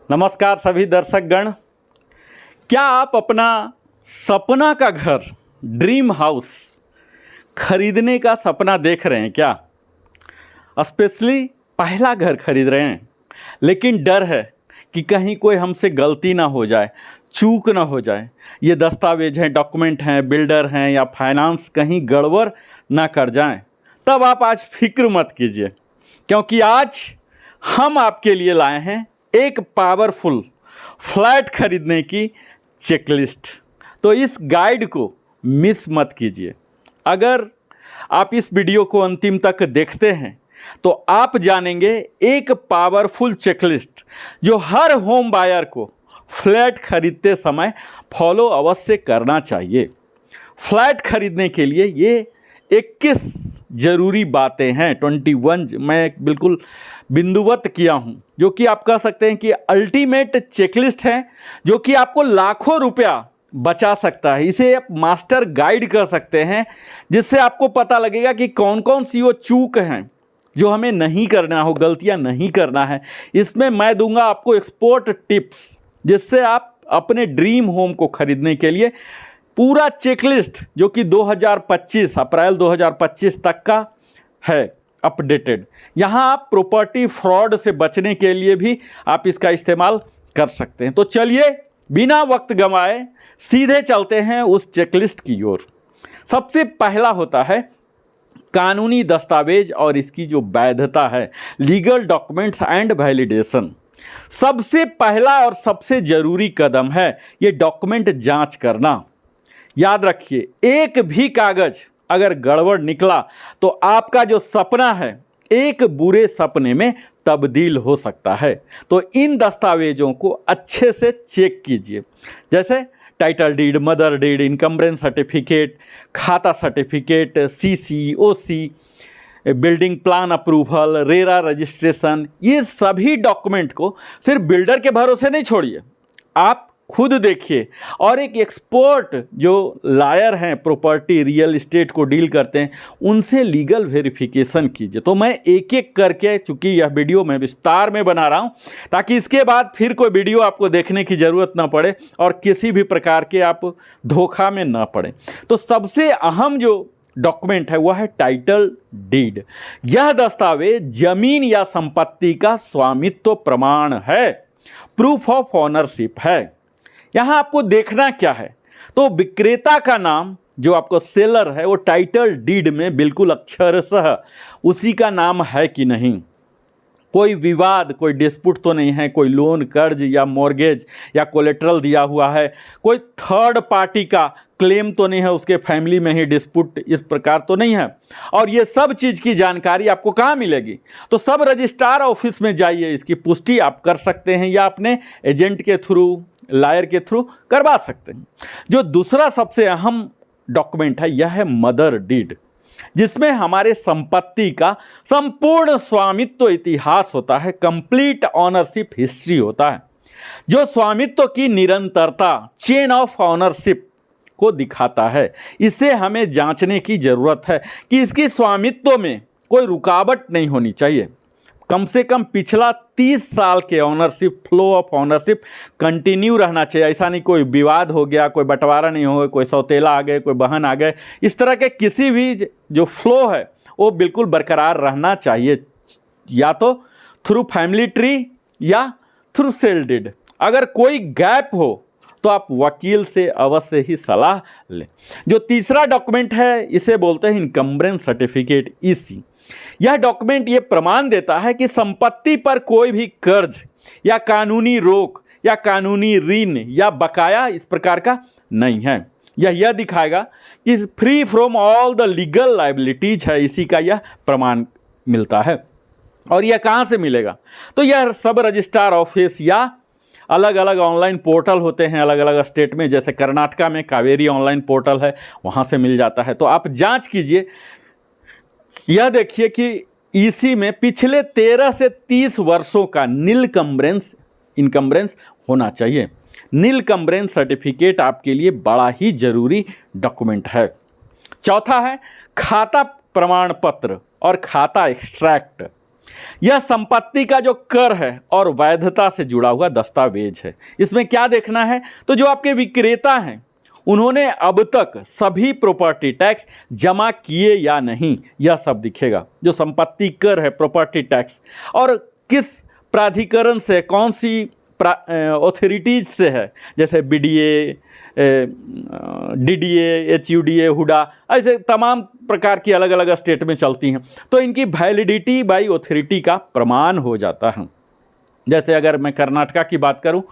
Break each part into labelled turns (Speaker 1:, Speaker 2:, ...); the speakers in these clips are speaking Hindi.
Speaker 1: नमस्कार सभी दर्शकगण। क्या आप अपना सपना का घर, ड्रीम हाउस खरीदने का सपना देख रहे हैं क्या? स्पेशली पहला घर खरीद रहे हैं, लेकिन डर है कि कहीं कोई हमसे गलती ना हो जाए, चूक ना हो जाए। ये दस्तावेज हैं, डॉक्यूमेंट हैं, बिल्डर हैं या फाइनेंस कहीं गड़बड़ ना कर जाएं। तब आप आज फिक्र मत कीजिए, क्योंकि आज हम आपके लिए लाए हैं एक पावरफुल फ्लैट खरीदने की चेकलिस्ट। तो इस गाइड को मिस मत कीजिए। अगर आप इस वीडियो को अंतिम तक देखते हैं तो आप जानेंगे एक पावरफुल चेकलिस्ट जो हर होम बायर को फ्लैट खरीदते समय फॉलो अवश्य करना चाहिए। फ्लैट खरीदने के लिए ये 21 ज़रूरी बातें हैं, 21 मैं बिल्कुल बिंदुवत किया हूँ, जो कि आप कह सकते हैं कि अल्टीमेट चेकलिस्ट है, जो कि आपको लाखों रुपया बचा सकता है। इसे आप मास्टर गाइड कर सकते हैं, जिससे आपको पता लगेगा कि कौन कौन सी वो चूक हैं जो हमें नहीं करना हो, गलतियां नहीं करना है। इसमें मैं दूंगा आपको एक्सपर्ट टिप्स, जिससे आप अपने ड्रीम होम को खरीदने के लिए पूरा चेकलिस्ट, जो कि 2025 अप्रैल 2025 तक का है, अपडेटेड। यहाँ आप प्रॉपर्टी फ्रॉड से बचने के लिए भी आप इसका इस्तेमाल कर सकते हैं। तो चलिए बिना वक्त गंवाए सीधे चलते हैं उस चेकलिस्ट की ओर। सबसे पहला होता है कानूनी दस्तावेज और इसकी जो वैधता है, लीगल डॉक्यूमेंट्स एंड वैलिडेशन। सबसे पहला और सबसे ज़रूरी कदम है ये डॉक्यूमेंट जांच करना। याद रखिए, एक भी कागज़ अगर गड़बड़ निकला तो आपका जो सपना है एक बुरे सपने में तब्दील हो सकता है। तो इन दस्तावेज़ों को अच्छे से चेक कीजिए, जैसे title deed, mother deed, encumbrance certificate, khata certificate, CC, OC, building plan approval, RERA registration. ये सभी डॉक्यूमेंट को सिर्फ बिल्डर के भरोसे नहीं छोड़िए, आप खुद देखिए और एक एक्सपर्ट जो लायर हैं, प्रॉपर्टी रियल इस्टेट को डील करते हैं, उनसे लीगल वेरिफिकेशन कीजिए। तो मैं एक एक करके, चूँकि यह वीडियो मैं विस्तार में बना रहा हूं, ताकि इसके बाद फिर कोई वीडियो आपको देखने की ज़रूरत ना पड़े और किसी भी प्रकार के आप धोखा में ना पड़े। तो सबसे अहम जो डॉक्यूमेंट है वह है टाइटल डीड। यह दस्तावेज जमीन या संपत्ति का स्वामित्व प्रमाण है, प्रूफ ऑफ ऑनरशिप है। यहाँ आपको देखना क्या है, तो विक्रेता का नाम जो आपको सेलर है वो टाइटल डीड में बिल्कुल अक्षरशः उसी का नाम है कि नहीं, कोई विवाद, कोई डिस्प्यूट तो नहीं है, कोई लोन, कर्ज या मॉर्गेज या कोलेट्रल दिया हुआ है, कोई थर्ड पार्टी का क्लेम तो नहीं है, उसके फैमिली में ही डिस्प्यूट इस प्रकार तो नहीं है। और ये सब चीज़ की जानकारी आपको कहाँ मिलेगी? तो सब रजिस्ट्रार ऑफिस में जाइए, इसकी पुष्टि आप कर सकते हैं या अपने एजेंट के थ्रू, लायर के थ्रू करवा सकते हैं। जो दूसरा सबसे अहम डॉक्यूमेंट है यह है मदर डीड, जिसमें हमारे संपत्ति का संपूर्ण स्वामित्व इतिहास होता है, कंप्लीट ऑनरशिप हिस्ट्री होता है, जो स्वामित्व की निरंतरता, चेन ऑफ ऑनरशिप को दिखाता है। इसे हमें जांचने की ज़रूरत है कि इसकी स्वामित्व में कोई रुकावट नहीं होनी चाहिए। कम से कम पिछला 30 साल के ownership, flow of ownership continue रहना चाहिए। ऐसा नहीं कोई विवाद हो गया, कोई बंटवारा नहीं हो गया, कोई सौतेला आ गए, कोई बहन आ गए, इस तरह के किसी भी जो फ्लो है वो बिल्कुल बरकरार रहना चाहिए, या तो थ्रू फैमिली ट्री या थ्रू सेल डीड। अगर कोई गैप हो तो आप वकील से अवश्य ही सलाह लें। जो तीसरा डॉक्यूमेंट है इसे बोलते हैं इनकम्बरेंस सर्टिफिकेट, ईसी। यह डॉक्यूमेंट ये प्रमाण देता है कि संपत्ति पर कोई भी कर्ज या कानूनी रोक या कानूनी ऋण या बकाया इस प्रकार का नहीं है। यह दिखाएगा कि free from all the legal liabilities है, इसी का यह प्रमाण मिलता है। और यह कहाँ से मिलेगा? तो यह सब रजिस्ट्रार ऑफिस या अलग अलग ऑनलाइन पोर्टल होते हैं अलग अलग स्टेट में, जैसे कर्नाटका में कावेरी ऑनलाइन पोर्टल है, वहाँ से मिल जाता है। तो आप जांच कीजिए। यह देखिए कि ईसी में पिछले 13 से 30 वर्षों का इनकम्बरेंस होना चाहिए। इनकम्बरेंस सर्टिफिकेट आपके लिए बड़ा ही जरूरी डॉक्यूमेंट है। चौथा है खाता प्रमाण पत्र और खाता एक्सट्रैक्ट। यह संपत्ति का जो कर है और वैधता से जुड़ा हुआ दस्तावेज है। इसमें क्या देखना है, तो जो आपके विक्रेता हैं उन्होंने अब तक सभी प्रॉपर्टी टैक्स जमा किए या नहीं, यह सब दिखेगा। जो संपत्ति कर है, प्रॉपर्टी टैक्स, और किस प्राधिकरण से, कौन सी ऑथोरिटीज से है, जैसे बीडीए, डीडीए, एचयूडीए, हुडा, ऐसे तमाम प्रकार की अलग अलग स्टेट में चलती हैं, तो इनकी वैलिडिटी बाय ऑथोरिटी का प्रमाण हो जाता है। जैसे अगर मैं कर्नाटका की बात करूं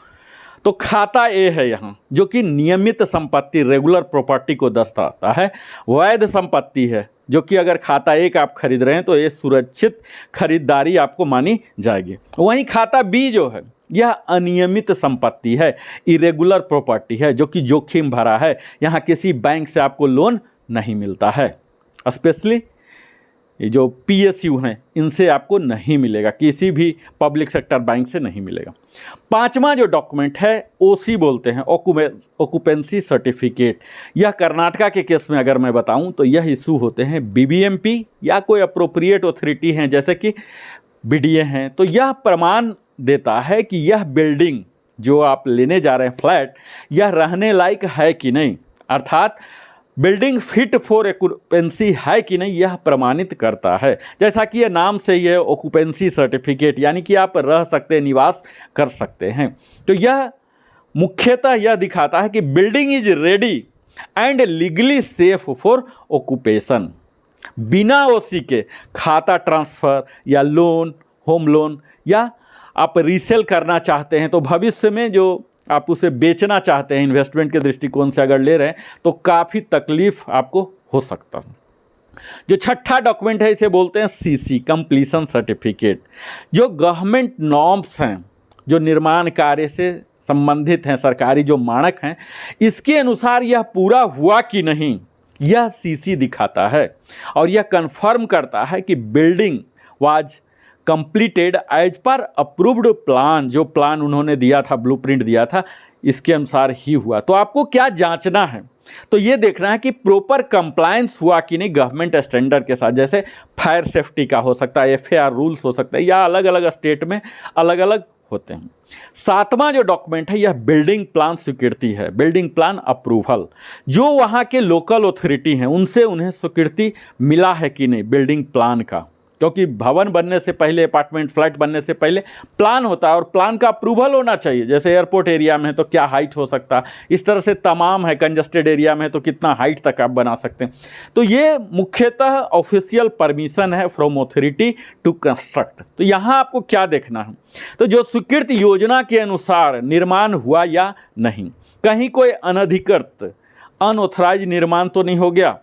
Speaker 1: तो खाता ए है यहाँ, जो कि नियमित संपत्ति, रेगुलर प्रॉपर्टी को दर्शाता है। वैध संपत्ति है, जो कि अगर खाता ए का आप खरीद रहे हैं तो ये सुरक्षित खरीदारी आपको मानी जाएगी। वहीं खाता बी जो है, यह अनियमित संपत्ति है, इरेगुलर प्रॉपर्टी है, जो कि जोखिम भरा है। यहाँ किसी बैंक से आपको लोन नहीं मिलता है, स्पेशली ये जो पीएसयू हैं इनसे आपको नहीं मिलेगा, किसी भी पब्लिक सेक्टर बैंक से नहीं मिलेगा। पांचवा जो डॉक्यूमेंट है ओसी बोलते हैं, ऑक्यूपेंसी सर्टिफिकेट। यह कर्नाटका के केस में अगर मैं बताऊं तो यह इशू होते हैं बीबीएमपी या कोई अप्रोप्रिएट अथॉरिटी हैं जैसे कि बीडीए हैं। तो यह प्रमाण देता है कि यह बिल्डिंग जो आप लेने जा रहे हैं, फ्लैट, यह रहने लायक है कि नहीं, अर्थात बिल्डिंग फिट फॉर ऑक्यूपेंसी है कि नहीं, यह प्रमाणित करता है। जैसा कि यह नाम से यह ऑक्यूपेंसी सर्टिफिकेट, यानी कि आप रह सकते हैं, निवास कर सकते हैं। तो यह मुख्यतः यह दिखाता है कि building is ready and legally safe for occupation. बिना ओसी के खाता ट्रांसफ़र या लोन, होम लोन, या आप रीसेल करना चाहते हैं तो भविष्य में जो आप उसे बेचना चाहते हैं, इन्वेस्टमेंट के दृष्टिकोण से अगर ले रहे हैं तो काफ़ी तकलीफ आपको हो सकता है। जो छठा डॉक्यूमेंट है इसे बोलते हैं सीसी, कंप्लीशन सर्टिफिकेट। जो गवर्नमेंट नॉर्म्स हैं, जो निर्माण कार्य से संबंधित हैं, सरकारी जो मानक हैं, इसके अनुसार यह पूरा हुआ कि नहीं, यह सीसी दिखाता है और यह कंफर्म करता है कि building was completed as per approved plan. जो प्लान उन्होंने दिया था, ब्लूप्रिंट दिया था, इसके अनुसार ही हुआ। तो आपको क्या जांचना है, तो ये देखना है कि प्रॉपर कंप्लायंस हुआ कि नहीं गवर्नमेंट स्टैंडर्ड के साथ। जैसे फायर सेफ्टी का हो सकता है, FAR रूल्स हो सकता है, या अलग अलग स्टेट में अलग अलग होते हैं। सातवां जो डॉक्यूमेंट है यह बिल्डिंग प्लान स्वीकृति है, बिल्डिंग प्लान अप्रूवल। जो वहाँ के लोकल अथॉरिटी हैं उनसे उन्हें स्वीकृति मिला है कि नहीं बिल्डिंग प्लान का, क्योंकि भवन बनने से पहले, अपार्टमेंट फ्लैट बनने से पहले प्लान होता है और प्लान का अप्रूवल होना चाहिए। जैसे एयरपोर्ट एरिया में है तो क्या हाइट हो सकता है, इस तरह से तमाम है। कंजस्टेड एरिया में है तो कितना हाइट तक आप बना सकते हैं। तो ये मुख्यतः ऑफिशियल परमिशन है फ्रॉम अथॉरिटी टू कंस्ट्रक्ट। तो यहाँ आपको क्या देखना है, तो जो स्वीकृत योजना के अनुसार निर्माण हुआ या नहीं, कहीं कोई अनधिकृत अनऑथराइज निर्माण तो नहीं हो गया,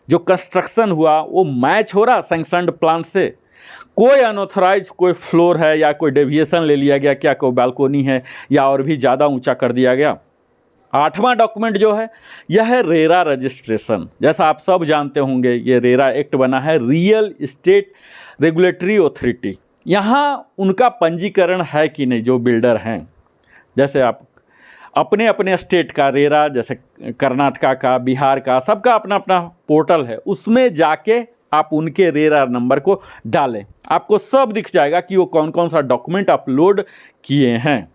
Speaker 1: जो कंस्ट्रक्शन हुआ वो मैच हो रहा सैंक्शनड प्लान से, कोई अनऑथराइज कोई फ्लोर है या कोई डेविएशन ले लिया गया, क्या कोई बालकोनी है या और भी ज़्यादा ऊंचा कर दिया गया। आठवां डॉक्यूमेंट जो है यह है रेरा रजिस्ट्रेशन। जैसा आप सब जानते होंगे ये रेरा एक्ट बना है, रियल इस्टेट रेगुलेटरी अथॉरिटी। यहाँ उनका पंजीकरण है कि नहीं जो बिल्डर हैं। जैसे आप अपने अपने स्टेट का रेरा, जैसे कर्नाटका का, बिहार का, सबका अपना अपना पोर्टल है, उसमें जाके आप उनके रेरा नंबर को डालें, आपको सब दिख जाएगा कि वो कौन कौन सा डॉक्यूमेंट अपलोड किए हैं।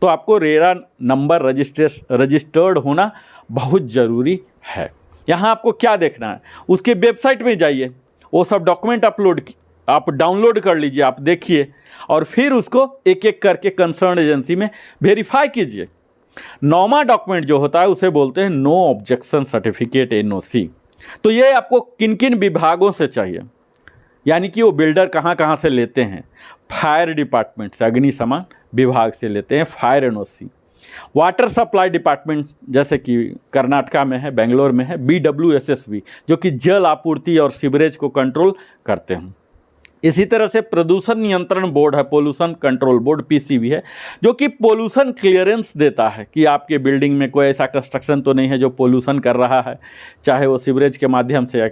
Speaker 1: तो आपको रेरा नंबर रजिस्टर्ड होना बहुत ज़रूरी है। यहाँ आपको क्या देखना है, उसके वेबसाइट में जाइए, वो सब डॉक्यूमेंट आप डाउनलोड कर लीजिए, आप देखिए और फिर उसको एक एक करके कंसर्न एजेंसी में वेरीफाई कीजिए। नौवां डॉक्यूमेंट जो होता है उसे बोलते हैं नो ऑब्जेक्शन सर्टिफिकेट, NOC। तो ये आपको किन किन विभागों से चाहिए, यानी कि वो बिल्डर कहाँ कहाँ से लेते हैं। फायर डिपार्टमेंट से, अग्निशमन विभाग से लेते हैं fire NOC। Water supply department जैसे कि कर्नाटका में है, बेंगलोर में है, BWSSB जो कि जल आपूर्ति और सीवरेज को कंट्रोल करते हैं। इसी तरह से प्रदूषण नियंत्रण बोर्ड है, पोल्यूशन कंट्रोल बोर्ड, PCB है, जो कि पोल्यूशन क्लियरेंस देता है कि आपके बिल्डिंग में कोई ऐसा कंस्ट्रक्शन तो नहीं है जो पोल्यूशन कर रहा है, चाहे वो सीवरेज के माध्यम से।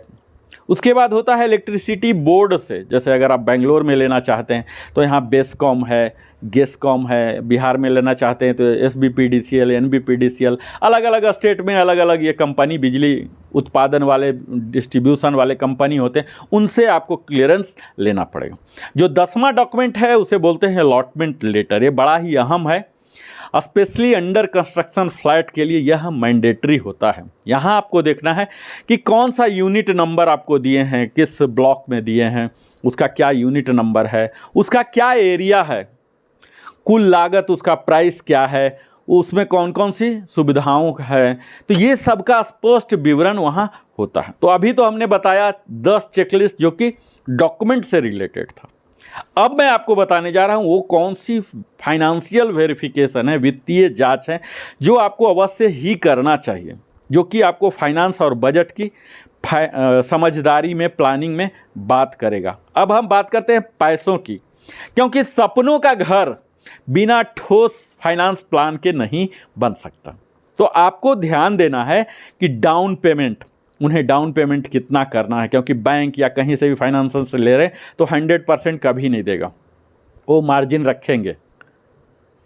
Speaker 1: उसके बाद होता है इलेक्ट्रिसिटी बोर्ड से, जैसे अगर आप बेंगलोर में लेना चाहते हैं तो यहाँ बेस्कॉम है, गेस्कॉम है, बिहार में लेना चाहते हैं तो SBPDCL, NBPDCL, अलग अलग स्टेट में अलग अलग ये कंपनी, बिजली उत्पादन वाले, डिस्ट्रीब्यूशन वाले कंपनी होते हैं, उनसे आपको क्लियरेंस लेना पड़ेगा। जो 10वां डॉक्यूमेंट है उसे बोलते हैं अलॉटमेंट लेटर। ये बड़ा ही अहम है, स्पेशली अंडर कंस्ट्रक्शन फ्लैट के लिए यह मैंडेटरी होता है। यहाँ आपको देखना है कि कौन सा यूनिट नंबर आपको दिए हैं, किस ब्लॉक में दिए हैं, उसका क्या यूनिट नंबर है, उसका क्या एरिया है, कुल लागत, उसका प्राइस क्या है, उसमें कौन कौन सी सुविधाओं है, तो ये सब का स्पष्ट विवरण वहाँ होता है। तो अभी तो हमने बताया 10 चेकलिस्ट जो कि डॉक्यूमेंट से रिलेटेड था। अब मैं आपको बताने जा रहा हूँ वो कौन सी फाइनेंशियल वेरिफिकेशन है, वित्तीय जांच है, जो आपको अवश्य ही करना चाहिए, जो कि आपको फाइनेंस और बजट की समझदारी में, प्लानिंग में बात करेगा। अब हम बात करते हैं पैसों की, क्योंकि सपनों का घर बिना ठोस फाइनेंस प्लान के नहीं बन सकता। तो आपको ध्यान देना है कि डाउन पेमेंट, उन्हें डाउन पेमेंट कितना करना है, क्योंकि बैंक या कहीं से भी फाइनेंस से ले रहे तो 100% कभी नहीं देगा, वो मार्जिन रखेंगे।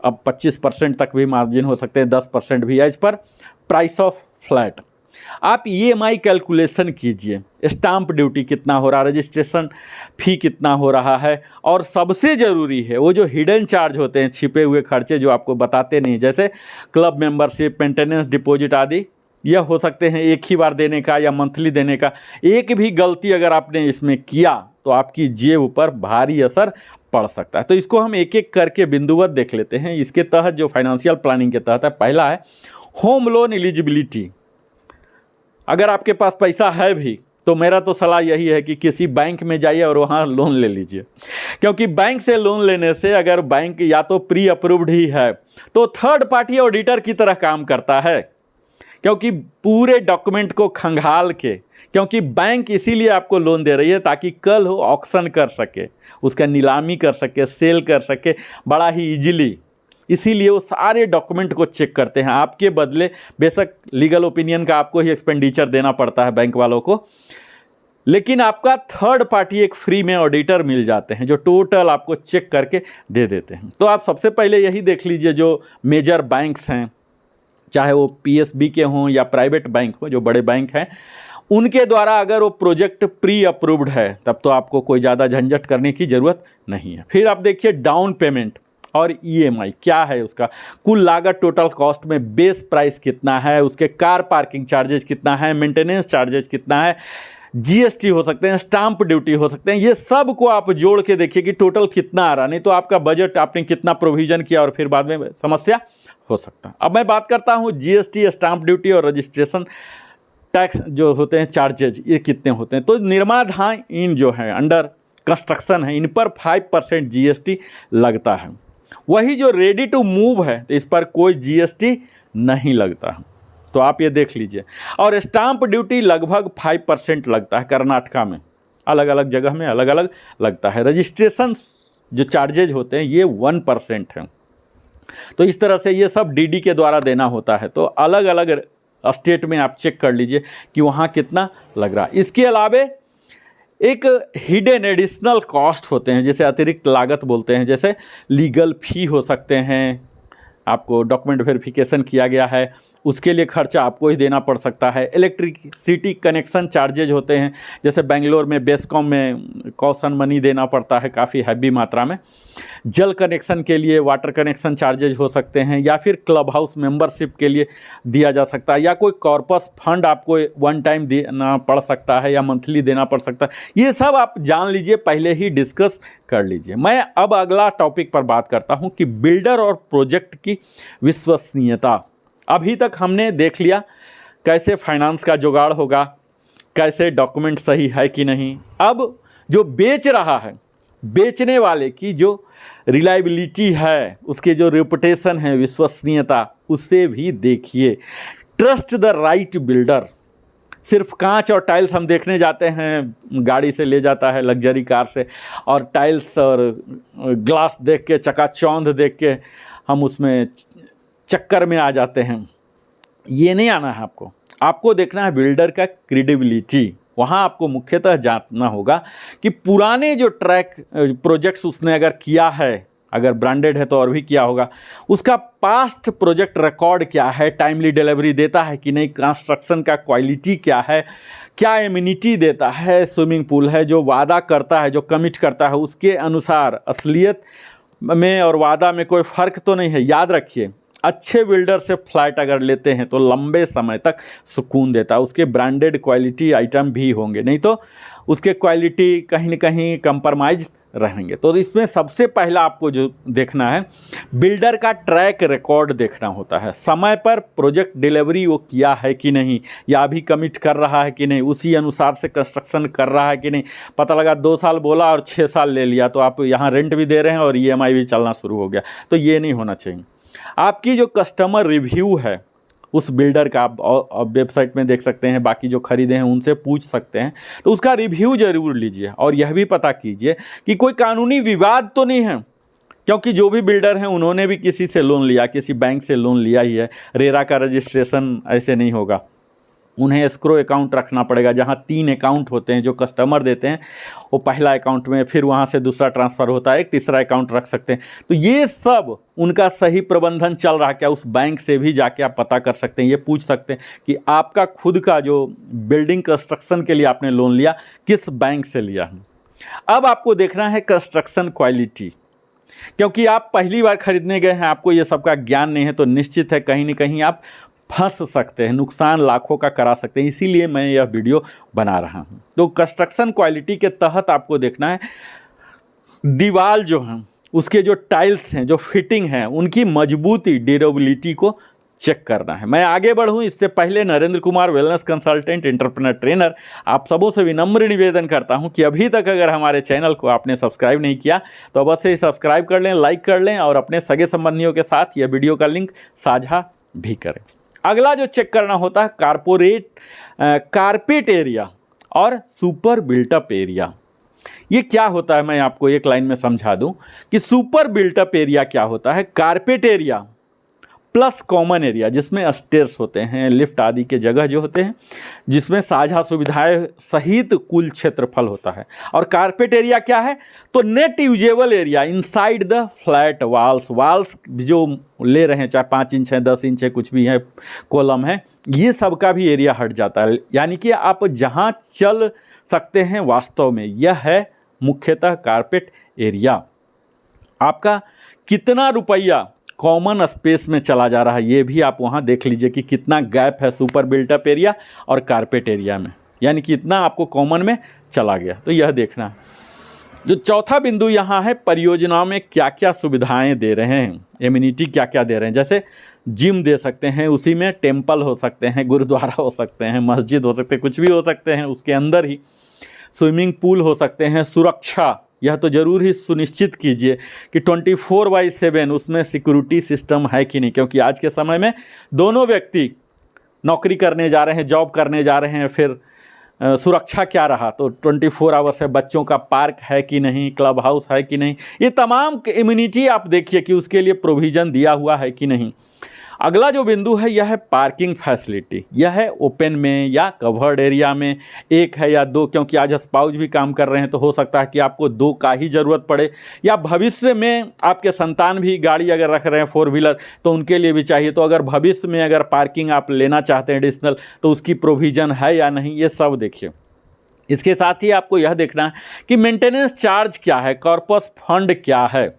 Speaker 1: अब 25% तक भी मार्जिन हो सकते हैं, 10% भी, as per price of flat. आप EMI कैलकुलेशन कीजिए, स्टाम्प ड्यूटी कितना हो रहा है, रजिस्ट्रेशन फ़ी कितना हो रहा है, और सबसे ज़रूरी है वो जो हिडन चार्ज होते हैं, छिपे हुए खर्चे जो आपको बताते नहीं, जैसे क्लब मेंबरशिप, मेंटेनेंस डिपॉजिट आदि, यह हो सकते हैं एक ही बार देने का या मंथली देने का। एक भी गलती अगर आपने इसमें किया तो आपकी जेब पर भारी असर पड़ सकता है। तो इसको हम एक एक करके बिंदुवत देख लेते हैं। इसके तहत जो फाइनेंशियल प्लानिंग के तहत है, पहला है होम लोन एलिजिबिलिटी। अगर आपके पास पैसा है भी तो मेरा तो सलाह यही है कि किसी बैंक में जाइए और वहाँ लोन ले लीजिए, क्योंकि बैंक से लोन लेने से, अगर बैंक या तो प्री अप्रूव्ड ही है तो थर्ड पार्टी ऑडिटर की तरह काम करता है, क्योंकि पूरे डॉक्यूमेंट को खंगाल के, क्योंकि बैंक इसीलिए आपको लोन दे रही है ताकि कल वो ऑक्शन कर सके, उसका नीलामी कर सके, सेल कर सके बड़ा ही इजीली। इसीलिए वो सारे डॉक्यूमेंट को चेक करते हैं। आपके बदले बेशक लीगल ओपिनियन का आपको ही एक्सपेंडिचर देना पड़ता है बैंक वालों को, लेकिन आपका थर्ड पार्टी एक फ्री में ऑडिटर मिल जाते हैं जो टोटल आपको चेक करके दे देते हैं। तो आप सबसे पहले यही देख लीजिए, जो मेजर बैंक्स हैं, चाहे वो PSB के हों या प्राइवेट बैंक हो, जो बड़े बैंक हैं, उनके द्वारा अगर वो प्रोजेक्ट प्री अप्रूव्ड है तब तो आपको कोई ज़्यादा झंझट करने की ज़रूरत नहीं है। फिर आप देखिए डाउन पेमेंट और EMI क्या है, उसका कुल लागत, टोटल कॉस्ट में बेस प्राइस कितना है, उसके कार पार्किंग चार्जेज कितना है, मेंटेनेंस चार्जेज कितना है, GST हो सकते हैं, स्टाम्प ड्यूटी हो सकते हैं, ये सब को आप जोड़ के देखिए कि टोटल कितना आ रहा, नहीं तो आपका बजट आपने कितना प्रोविज़न किया और फिर बाद में समस्या हो सकता है। अब मैं बात करता हूँ GST, स्टाम्प ड्यूटी और रजिस्ट्रेशन टैक्स जो होते हैं, चार्जेज, ये कितने होते हैं। तो निर्माधान इन जो है, अंडर कंस्ट्रक्शन है, इन पर 5% GST लगता है। वही जो रेडी टू मूव है तो इस पर कोई GST नहीं लगता है, तो आप ये देख लीजिए। और स्टाम्प ड्यूटी लगभग 5% लगता है कर्नाटका में, अलग अलग जगह में अलग अलग लगता है। रजिस्ट्रेशन जो चार्जेज होते हैं ये 1% हैं। तो इस तरह से ये सब DD के द्वारा देना होता है। तो अलग अलग स्टेट में आप चेक कर लीजिए कि वहाँ कितना लग रहा है। इसके अलावे एक हिडन एडिशनल कॉस्ट होते हैं, जैसे अतिरिक्त लागत बोलते हैं, जैसे लीगल फ़ी हो सकते हैं, आपको डॉक्यूमेंट वेरिफिकेशन किया गया है उसके लिए खर्चा आपको ही देना पड़ सकता है। इलेक्ट्रिसिटी कनेक्शन चार्जेज होते हैं, जैसे बेंगलोर में बेस्कॉम में कॉशन मनी देना पड़ता है काफ़ी हैवी मात्रा में। जल कनेक्शन के लिए वाटर कनेक्शन चार्जेज हो सकते हैं, या फिर क्लब हाउस मेंबरशिप के लिए दिया जा सकता है, या कोई कॉर्पस फंड आपको वन टाइम देना पड़ सकता है या मंथली देना पड़ सकता है। ये सब आप जान लीजिए, पहले ही डिस्कस कर लीजिए। मैं अब अगला टॉपिक पर बात करता हूँ कि बिल्डर और प्रोजेक्ट की विश्वसनीयता। अभी तक हमने देख लिया कैसे फाइनेंस का जुगाड़ होगा, कैसे डॉक्यूमेंट सही है कि नहीं। अब जो बेच रहा है, बेचने वाले की जो रिलायबिलिटी है, उसके जो रेपुटेशन है, विश्वसनीयता, उसे भी देखिए। Trust the right builder. सिर्फ कांच और टाइल्स हम देखने जाते हैं, गाड़ी से ले जाता है लग्जरी कार से, और टाइल्स और ग्लास देख के, चकाचौंध देख के हम उसमें चक्कर में आ जाते हैं। ये नहीं आना है आपको। आपको देखना है बिल्डर का क्रेडिबिलिटी, वहाँ आपको मुख्यतः जानना होगा कि पुराने जो ट्रैक प्रोजेक्ट्स उसने अगर किया है, अगर ब्रांडेड है तो और भी किया होगा, उसका पास्ट प्रोजेक्ट रिकॉर्ड क्या है, टाइमली डिलीवरी देता है कि नहीं, कंस्ट्रक्शन का क्वालिटी क्या है, क्या एमिनिटी देता है, स्विमिंग पूल है, जो वादा करता है, जो कमिट करता है, उसके अनुसार असलियत में और वादा में कोई फ़र्क तो नहीं है। याद रखिए, अच्छे बिल्डर से फ्लैट अगर लेते हैं तो लंबे समय तक सुकून देता है। उसके ब्रांडेड क्वालिटी आइटम भी होंगे, नहीं तो उसके क्वालिटी कहीं न कहीं कंप्रोमाइज रहेंगे। तो इसमें सबसे पहला आपको जो देखना है, बिल्डर का ट्रैक रिकॉर्ड देखना होता है। समय पर प्रोजेक्ट डिलीवरी वो किया है कि नहीं, या अभी कमिट कर रहा है कि नहीं, उसी अनुसार से कंस्ट्रक्शन कर रहा है कि नहीं। पता लगा 2 साल बोला और 6 साल ले लिया, तो आप यहाँ रेंट भी दे रहे हैं और EMI भी चलना शुरू हो गया, तो ये नहीं होना चाहिए। आपकी जो कस्टमर रिव्यू है उस बिल्डर का, आप वेबसाइट में देख सकते हैं, बाकी जो खरीदे हैं उनसे पूछ सकते हैं, तो उसका रिव्यू ज़रूर लीजिए। और यह भी पता कीजिए कि कोई कानूनी विवाद तो नहीं है, क्योंकि जो भी बिल्डर हैं उन्होंने भी किसी से लोन लिया, किसी बैंक से लोन लिया ही है। रेरा का रजिस्ट्रेशन ऐसे नहीं होगा, उन्हें एस्क्रो अकाउंट रखना पड़ेगा, जहां 3 अकाउंट होते हैं जो कस्टमर देते हैं। वो पहला अकाउंट में, फिर वहां से दूसरा ट्रांसफ़र होता है, एक तीसरा अकाउंट रख सकते हैं। तो ये सब उनका सही प्रबंधन चल रहा है क्या, उस बैंक से भी जाके आप पता कर सकते हैं। ये पूछ सकते हैं कि आपका खुद का जो बिल्डिंग कंस्ट्रक्शन के लिए आपने लोन लिया, किस बैंक से लिया है। अब आपको देखना है कंस्ट्रक्शन क्वालिटी, क्योंकि आप पहली बार खरीदने गए हैं, आपको ये सब का ज्ञान नहीं है, तो निश्चित है कहीं न कहीं आप फंस सकते हैं, नुकसान लाखों का करा सकते हैं। इसीलिए मैं यह वीडियो बना रहा हूं। तो कंस्ट्रक्शन क्वालिटी के तहत आपको देखना है, दीवार जो हैं उसके जो टाइल्स हैं, जो फिटिंग है, उनकी मजबूती, ड्यूरेबिलिटी को चेक करना है। मैं आगे बढ़ूं इससे पहले Narendra Kumar, wellness consultant, entrepreneur trainer, आप सबों से विनम्र निवेदन करता हूं कि अभी तक अगर हमारे चैनल को आपने सब्सक्राइब नहीं किया तो अवश्य ही सब्सक्राइब कर लें, लाइक कर लें और अपने सगे संबंधियों के साथ यह वीडियो का लिंक साझा भी करें। अगला जो चेक करना होता है, कारपेट एरिया और सुपर बिल्टअप एरिया। ये क्या होता है, मैं आपको एक लाइन में समझा दूं कि सुपर बिल्टअप एरिया क्या होता है। Carpet area plus common area, जिसमें स्टेयर्स होते हैं, लिफ्ट आदि के जगह जो होते हैं, जिसमें साझा सुविधाएं सहित कुल क्षेत्रफल होता है। और कारपेट एरिया क्या है, तो net usable area inside the flat walls जो ले रहे हैं, चाहे 5 इंच है, 10 इंच है, कुछ भी है, कॉलम है, ये सब का भी एरिया हट जाता है। यानी कि आप जहां चल सकते हैं वास्तव में, यह है मुख्यतः कारपेट एरिया। आपका कितना रुपया कॉमन स्पेस में चला जा रहा है, ये भी आप वहाँ देख लीजिए कि कितना गैप है सुपर बिल्टअप एरिया और कारपेट एरिया में, यानी कि इतना आपको कॉमन में चला गया, तो यह देखना है। जो चौथा बिंदु यहाँ है, परियोजनाओं में क्या क्या सुविधाएं दे रहे हैं, एमिनिटी क्या क्या दे रहे हैं। जैसे जिम दे सकते हैं, उसी में टेम्पल हो सकते हैं, गुरुद्वारा हो सकते हैं, मस्जिद हो सकते हैं, कुछ भी हो सकते हैं उसके अंदर ही, स्विमिंग पूल हो सकते हैं। सुरक्षा, यह तो ज़रूर ही सुनिश्चित कीजिए कि 24/7 उसमें सिक्योरिटी सिस्टम है कि नहीं, क्योंकि आज के समय में दोनों व्यक्ति नौकरी करने जा रहे हैं, जॉब करने जा रहे हैं, फिर सुरक्षा क्या रहा, तो 24 आवर्स है, बच्चों का पार्क है कि नहीं, क्लब हाउस है कि नहीं, ये तमाम इम्यूनिटी आप देखिए कि उसके लिए प्रोविज़न दिया हुआ है कि नहीं। अगला जो बिंदु है यह है पार्किंग फैसिलिटी। यह है ओपन में या कवर्ड एरिया में, एक है या दो, क्योंकि आज स्पाउस भी काम कर रहे हैं, तो हो सकता है कि आपको 2 का ही ज़रूरत पड़े, या भविष्य में आपके संतान भी गाड़ी अगर रख रहे हैं 4 व्हीलर, तो उनके लिए भी चाहिए। तो अगर भविष्य में अगर पार्किंग आप लेना चाहते हैं एडिशनल, तो उसकी प्रोविज़न है या नहीं, ये सब देखिए। इसके साथ ही आपको यह देखना है कि मेंटेनेंस चार्ज क्या है, कॉर्पस फंड क्या है,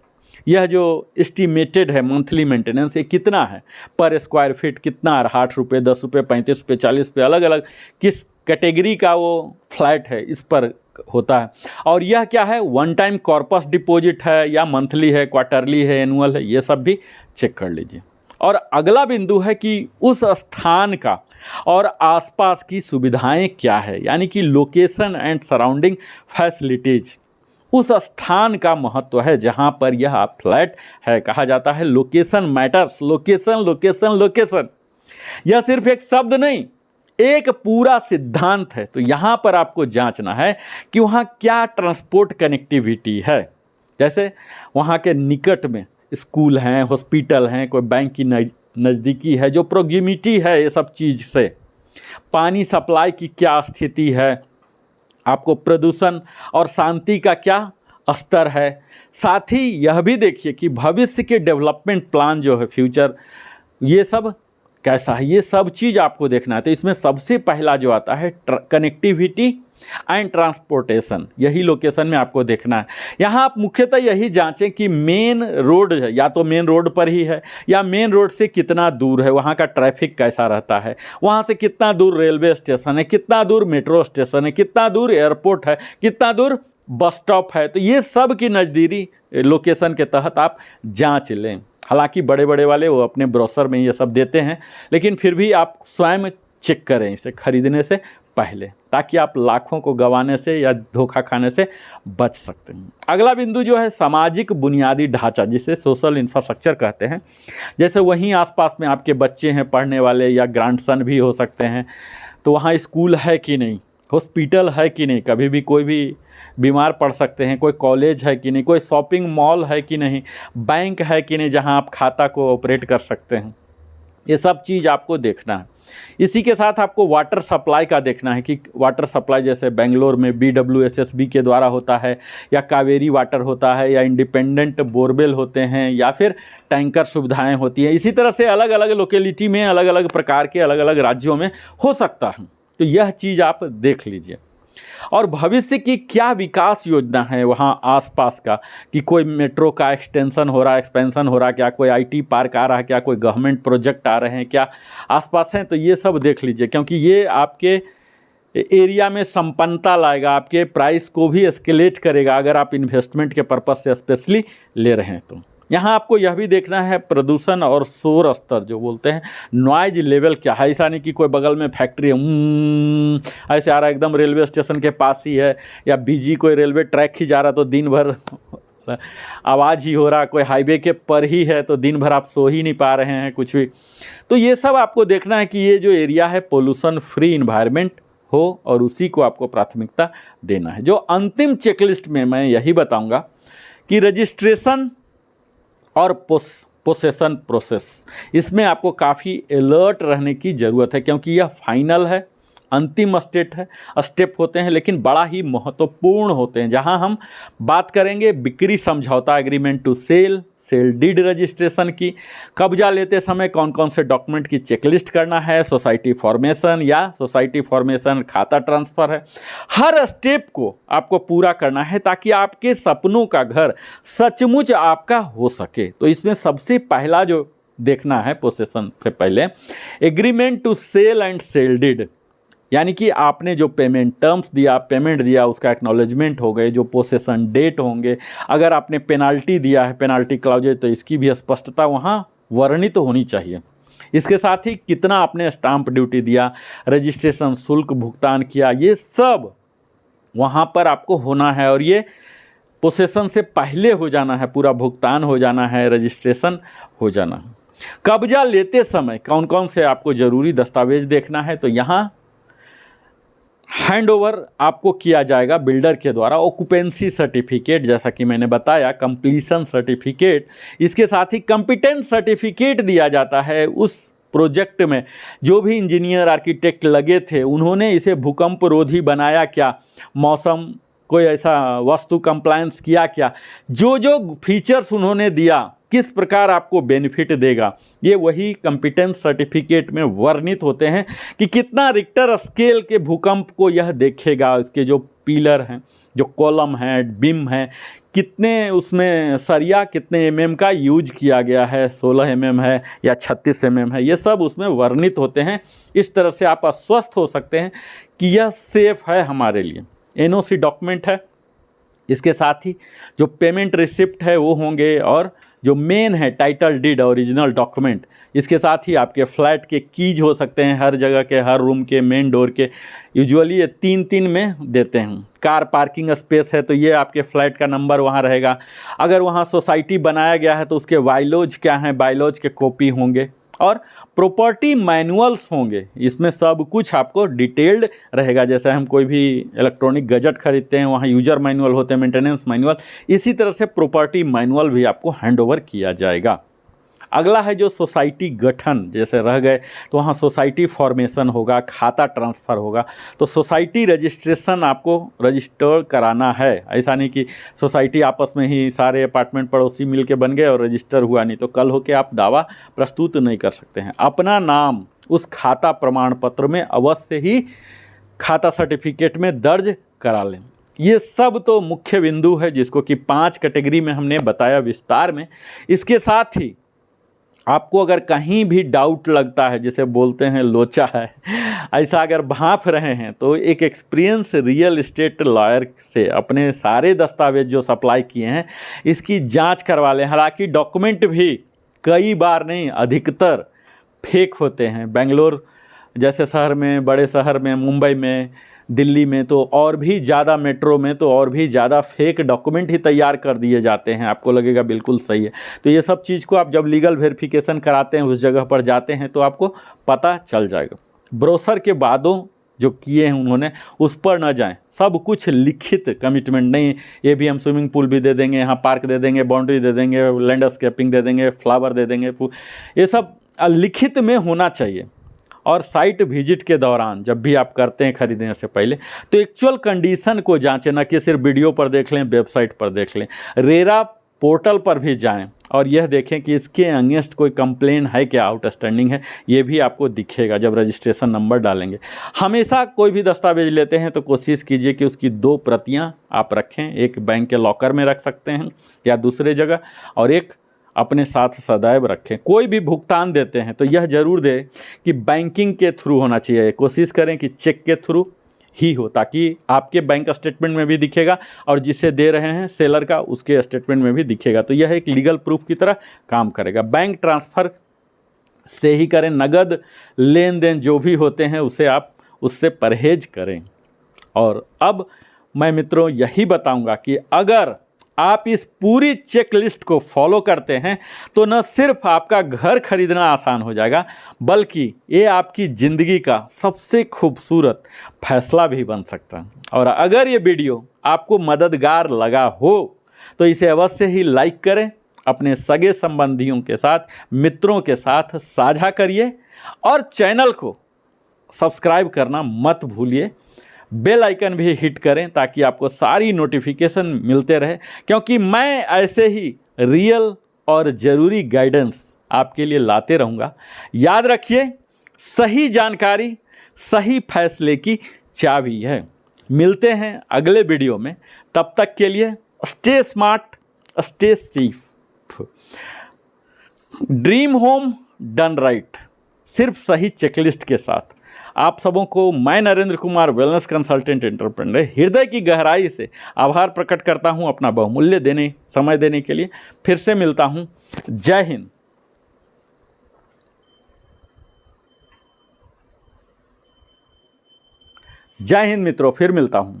Speaker 1: यह जो एस्टिमेटेड है मंथली मेंटेनेंस, ये कितना है, पर स्क्वायर फीट कितना आ रहा, 8 रुपये, 10 रुपये, 35 रुपये, 40 रुपये, अलग अलग किस कैटेगरी का वो फ्लैट है इस पर होता है। और यह क्या है, 1 टाइम कॉर्पस डिपॉजिट है या मंथली है, क्वार्टरली है, एनुअल है, ये सब भी चेक कर लीजिए। और अगला बिंदु है कि उस स्थान का और आसपास की सुविधाएं क्या है, यानी कि लोकेशन एंड सराउंडिंग फैसिलिटीज़। उस स्थान का महत्व है जहां पर यह फ्लैट है। कहा जाता है location matters, location location location. यह सिर्फ एक शब्द नहीं, एक पूरा सिद्धांत है। तो यहाँ पर आपको जांचना है कि वहाँ क्या ट्रांसपोर्ट कनेक्टिविटी है। जैसे वहाँ के निकट में स्कूल हैं, हॉस्पिटल हैं, कोई बैंक की नज़दीकी है, जो प्रोक्सिमिटी है ये सब चीज़ से। पानी सप्लाई की क्या स्थिति है, आपको प्रदूषण और शांति का क्या स्तर है। साथ ही यह भी देखिए कि भविष्य के डेवलपमेंट प्लान जो है, फ्यूचर, ये सब कैसा है, ये सब चीज़ आपको देखना है। तो इसमें सबसे पहला जो आता है कनेक्टिविटी एंड ट्रांसपोर्टेशन, यही लोकेशन में आपको देखना है। यहाँ आप मुख्यतः यही जांचें कि मेन रोड है, या तो मेन रोड पर ही है या मेन रोड से कितना दूर है, वहाँ का ट्रैफिक कैसा रहता है, वहाँ से कितना दूर रेलवे स्टेशन है, कितना दूर मेट्रो स्टेशन है, कितना दूर एयरपोर्ट है, कितना दूर बस स्टॉप है। तो ये सब की नज़दीकी लोकेशन के तहत आप जांच लें। हालांकि बड़े बड़े वाले वो अपने ब्रोशर में ये सब देते हैं, लेकिन फिर भी आप स्वयं चेक करें इसे खरीदने से पहले, ताकि आप लाखों को गंवाने से या धोखा खाने से बच सकते हैं। अगला बिंदु जो है सामाजिक बुनियादी ढांचा, जिसे सोशल इंफ्रास्ट्रक्चर कहते हैं। जैसे वहीं आसपास में आपके बच्चे हैं पढ़ने वाले, या ग्रैंडसन भी हो सकते हैं, तो वहाँ स्कूल है कि नहीं, हॉस्पिटल है कि नहीं, कभी भी कोई भी बीमार पड़ सकते हैं, कोई कॉलेज है कि नहीं, कोई शॉपिंग मॉल है कि नहीं, बैंक है कि नहीं जहां आप खाता को ऑपरेट कर सकते हैं। ये सब चीज़ आपको देखना है। इसी के साथ आपको वाटर सप्लाई का देखना है कि वाटर सप्लाई जैसे बेंगलोर में BWSSB के द्वारा होता है, या कावेरी वाटर होता है, या इंडिपेंडेंट बोरवेल होते हैं, या फिर टैंकर सुविधाएं होती हैं। इसी तरह से अलग अलग लोकेलिटी में अलग अलग प्रकार के अलग अलग राज्यों में हो सकता है। तो यह चीज़ आप देख लीजिए। और भविष्य की क्या विकास योजना है वहाँ आसपास का, कि कोई मेट्रो का एक्सटेंशन हो रहा है, एक्सपेंशन हो रहा है क्या, कोई IT पार्क आ रहा है क्या, कोई गवर्नमेंट प्रोजेक्ट आ रहे हैं क्या आसपास हैं। तो ये सब देख लीजिए, क्योंकि ये आपके एरिया में संपन्नता लाएगा, आपके प्राइस को भी एस्केलेट करेगा अगर आप इन्वेस्टमेंट के पर्पज़ से स्पेशली ले रहे हैं। तो यहाँ आपको यह भी देखना है प्रदूषण और शोर स्तर, जो बोलते हैं नॉइज लेवल क्या है। ऐसा नहीं कि कोई बगल में फैक्ट्री है ऐसे आ रहा है, एकदम रेलवे स्टेशन के पास ही है, या बिजी कोई रेलवे ट्रैक ही जा रहा तो दिन भर आवाज़ ही हो रहा, कोई हाईवे के पर ही है तो दिन भर आप सो ही नहीं पा रहे हैं कुछ भी। तो ये सब आपको देखना है कि ये जो एरिया है पोल्यूशन फ्री इन्वायरमेंट हो, और उसी को आपको प्राथमिकता देना है। जो अंतिम चेकलिस्ट में मैं यही बताऊँगा कि रजिस्ट्रेशन और पोसेशन प्रोसेस, इसमें आपको काफ़ी अलर्ट रहने की ज़रूरत है, क्योंकि यह फाइनल है, अंतिम स्टेप होते हैं, लेकिन बड़ा ही महत्वपूर्ण होते हैं। जहां हम बात करेंगे बिक्री समझौता agreement to sale deed registration की, कब्जा लेते समय कौन कौन से डॉक्यूमेंट की चेकलिस्ट करना है, सोसाइटी फॉर्मेशन या सोसाइटी फॉर्मेशन खाता ट्रांसफ़र है। हर स्टेप को आपको पूरा करना है ताकि आपके सपनों का घर सचमुच आपका हो सके। तो इसमें सबसे पहला जो देखना है पोसेशन से पहले, agreement to sale and sale deed, यानी कि आपने जो पेमेंट टर्म्स दिया, पेमेंट दिया, उसका एक्नॉलेजमेंट हो गए, जो पोसेशन डेट होंगे, अगर आपने पेनाल्टी दिया है, पेनाल्टी क्लाउजेज, तो इसकी भी स्पष्टता वहाँ वर्णित तो होनी चाहिए। इसके साथ ही कितना आपने स्टाम्प ड्यूटी दिया, रजिस्ट्रेशन शुल्क भुगतान किया, ये सब वहाँ पर आपको होना है, और ये पोसेशन से पहले हो जाना है, पूरा भुगतान हो जाना है, रजिस्ट्रेशन हो जाना है। कब्जा लेते समय कौन कौन से आपको ज़रूरी दस्तावेज देखना है, तो यहाँ हैंडओवर आपको किया जाएगा बिल्डर के द्वारा ऑक्यूपेंसी सर्टिफिकेट, जैसा कि मैंने बताया, कंप्लीशन सर्टिफिकेट, इसके साथ ही कॉम्पिटेंस सर्टिफिकेट दिया जाता है उस प्रोजेक्ट में जो भी इंजीनियर आर्किटेक्ट लगे थे, उन्होंने इसे भूकंप रोधी बनाया क्या, मौसम कोई ऐसा वस्तु कंप्लायंस किया क्या, जो जो फीचर्स उन्होंने दिया, किस प्रकार आपको बेनिफिट देगा, ये वही कॉम्पिटेंस सर्टिफिकेट में वर्णित होते हैं कि कितना रिक्टर स्केल के भूकंप को यह देखेगा, इसके जो पिलर हैं, जो कॉलम हैं, बीम हैं, कितने उसमें सरिया कितने एमएम का यूज किया गया है, 16 एमएम है या 36 एमएम है, ये सब उसमें वर्णित होते हैं। इस तरह से आप आश्वस्त हो सकते हैं कि यह सेफ है हमारे लिए। एनओसी डॉक्यूमेंट है, इसके साथ ही जो पेमेंट रिसिप्ट है वो होंगे, और जो मेन है टाइटल डीड ओरिजिनल डॉक्यूमेंट, इसके साथ ही आपके फ्लैट के कीज हो सकते हैं, हर जगह के, हर रूम के, मेन डोर के, यूजुअली ये 3-3 में देते हैं। कार पार्किंग स्पेस है तो ये आपके फ्लैट का नंबर वहाँ रहेगा। अगर वहाँ सोसाइटी बनाया गया है तो उसके बायलॉज क्या हैं, बायलॉज के कॉपी होंगे, और प्रॉपर्टी मैनुअल्स होंगे। इसमें सब कुछ आपको डिटेल्ड रहेगा। जैसे हम कोई भी इलेक्ट्रॉनिक गैजेट खरीदते हैं, वहाँ यूजर मैनुअल होते हैं, मेंटेनेंस मैनुअल, इसी तरह से प्रॉपर्टी मैनुअल भी आपको हैंडओवर किया जाएगा। अगला है जो सोसाइटी गठन, जैसे रह गए तो वहाँ सोसाइटी फॉर्मेशन होगा, खाता ट्रांसफ़र होगा। तो सोसाइटी रजिस्ट्रेशन आपको रजिस्टर कराना है। ऐसा नहीं कि सोसाइटी आपस में ही सारे अपार्टमेंट पड़ोसी मिल के बन गए और रजिस्टर हुआ नहीं, तो कल हो के आप दावा प्रस्तुत नहीं कर सकते हैं। अपना नाम उस खाता प्रमाण पत्र में अवश्य ही खाता सर्टिफिकेट में दर्ज करा लें। ये सब तो मुख्य बिंदु है जिसको कि 5 कैटेगरी में हमने बताया विस्तार में। इसके साथ ही आपको अगर कहीं भी डाउट लगता है, जैसे बोलते हैं लोचा है, ऐसा अगर भांप रहे हैं, तो एक एक्सपीरियंस रियल एस्टेट लॉयर से अपने सारे दस्तावेज जो सप्लाई किए हैं इसकी जांच करवा लें। हालांकि डॉक्यूमेंट भी कई बार नहीं, अधिकतर फेक होते हैं। बेंगलोर जैसे शहर में, बड़े शहर में, मुंबई में, दिल्ली में, तो और भी ज़्यादा, मेट्रो में तो और भी ज़्यादा फेक डॉक्यूमेंट ही तैयार कर दिए जाते हैं। आपको लगेगा बिल्कुल सही है। तो ये सब चीज़ को आप जब लीगल वेरिफिकेशन कराते हैं, उस जगह पर जाते हैं, तो आपको पता चल जाएगा। ब्रोशर के वादों जो किए हैं उन्होंने, उस पर न जाएं। सब कुछ लिखित कमिटमेंट नहीं, ये भी हम स्विमिंग पूल भी दे देंगे, यहाँ पार्क दे देंगे, बाउंड्री दे देंगे, लैंडस्केपिंग दे देंगे, फ्लावर दे देंगे, ये सब लिखित में होना चाहिए। और साइट विजिट के दौरान जब भी आप करते हैं खरीदने से पहले, तो एक्चुअल कंडीशन को जांचें, न कि सिर्फ वीडियो पर देख लें, वेबसाइट पर देख लें। रेरा पोर्टल पर भी जाएं और यह देखें कि इसके अगेंस्ट कोई कंप्लेन है क्या, आउटस्टैंडिंग है, ये भी आपको दिखेगा जब रजिस्ट्रेशन नंबर डालेंगे। हमेशा कोई भी दस्तावेज लेते हैं तो कोशिश कीजिए कि उसकी 2 प्रतियां आप रखें। एक बैंक के लॉकर में रख सकते हैं या दूसरे जगह, और एक अपने साथ सदैव रखें। कोई भी भुगतान देते हैं तो यह जरूर दें कि बैंकिंग के थ्रू होना चाहिए। कोशिश करें कि चेक के थ्रू ही हो, ताकि आपके बैंक स्टेटमेंट में भी दिखेगा और जिसे दे रहे हैं सेलर का, उसके स्टेटमेंट में भी दिखेगा। तो यह एक लीगल प्रूफ की तरह काम करेगा। बैंक ट्रांसफ़र से ही करें। नगद लेन देन जो भी होते हैं उसे आप उससे परहेज करें। और अब मैं मित्रों यही बताऊंगा कि अगर आप इस पूरी चेक लिस्ट को फॉलो करते हैं तो न सिर्फ आपका घर खरीदना आसान हो जाएगा, बल्कि ये आपकी ज़िंदगी का सबसे खूबसूरत फैसला भी बन सकता है। और अगर ये वीडियो आपको मददगार लगा हो तो इसे अवश्य ही लाइक करें, अपने सगे संबंधियों के साथ, मित्रों के साथ साझा करिए और चैनल को सब्सक्राइब करना मत भूलिए। बेल आइकन भी हिट करें ताकि आपको सारी नोटिफिकेशन मिलते रहे, क्योंकि मैं ऐसे ही रियल और ज़रूरी गाइडेंस आपके लिए लाते रहूँगा। याद रखिए, सही जानकारी सही फैसले की चाबी है। मिलते हैं अगले वीडियो में, तब तक के लिए stay smart, stay safe. Dream home done right, सिर्फ सही चेकलिस्ट के साथ। आप सबों को मैं Narendra Kumar, wellness consultant entrepreneur, हृदय की गहराई से आभार प्रकट करता हूं अपना बहुमूल्य समय देने के लिए। फिर से मिलता हूं। जय हिंद। जय हिंद मित्रों, फिर मिलता हूं।